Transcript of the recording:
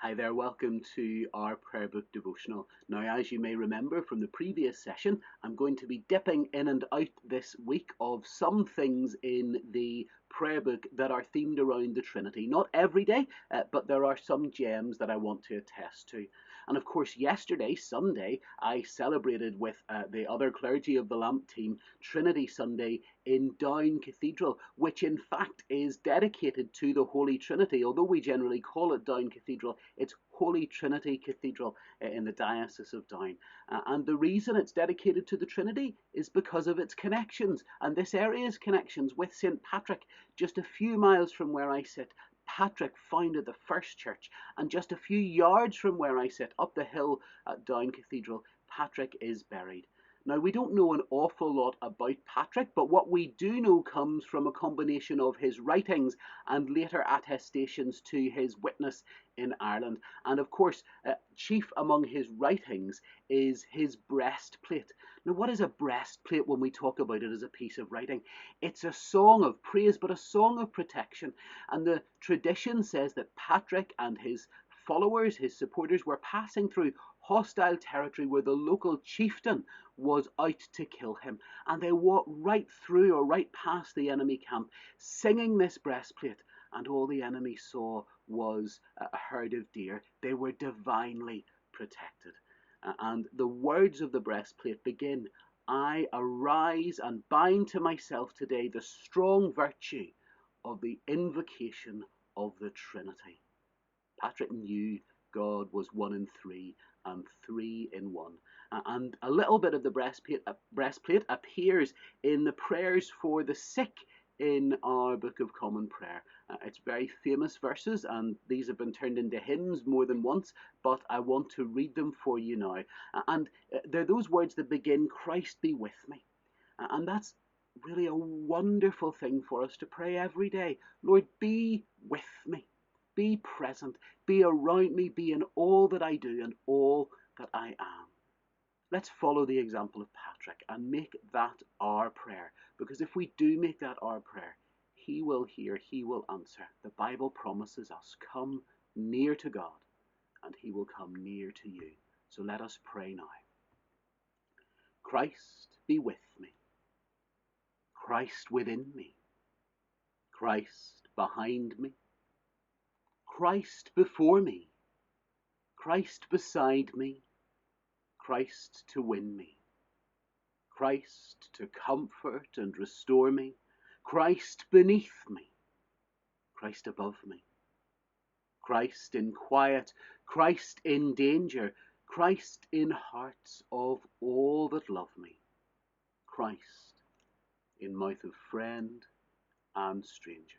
Hi there, welcome to our prayer book devotional. Now, as you may remember from the previous session, I'm going to be dipping in and out this week of some things in the prayer book that are themed around the Trinity. Not every day, but there are some gems that I want to attest to. And of course, yesterday, Sunday, I celebrated with the other clergy of the Lamp team Trinity Sunday in Down Cathedral, which in fact is dedicated to the Holy Trinity. Although we generally call it Down Cathedral, it's Holy Trinity Cathedral in the Diocese of Down. And the reason it's dedicated to the Trinity is because of its connections, and this area's connections with St. Patrick. Just a few miles from where I sit, Patrick founded the first church, and just a few yards from where I sit, up the hill at Down Cathedral, Patrick is buried. Now, we don't know an awful lot about Patrick, but what we do know comes from a combination of his writings and later attestations to his witness in Ireland. And of course, chief among his writings is his breastplate. Now, what is a breastplate when we talk about it as a piece of writing? It's a song of praise, but a song of protection. And the tradition says that Patrick and his followers, his supporters, were passing through hostile territory where the local chieftain was out to kill him. And they walked right through or right past the enemy camp, singing this breastplate. And all the enemy saw was a herd of deer. They were divinely protected. And the words of the breastplate begin, I arise and bind to myself today the strong virtue of the invocation of the Trinity. Patrick knew God was one in three and three in one. And a little bit of the breastplate appears in the prayers for the sick in our Book of Common Prayer. It's very famous verses, and these have been turned into hymns more than once, but I want to read them for you now. And they're those words that begin, Christ be with me. And that's really a wonderful thing for us to pray every day. Lord, be with me. Be present, be around me, be in all that I do and all that I am. Let's follow the example of Patrick and make that our prayer. Because if we do make that our prayer, he will hear, he will answer. The Bible promises us, come near to God and he will come near to you. So let us pray now. Christ be with me. Christ within me. Christ behind me. Christ before me, Christ beside me, Christ to win me, Christ to comfort and restore me, Christ beneath me, Christ above me, Christ in quiet, Christ in danger, Christ in hearts of all that love me, Christ in mouth of friend and stranger.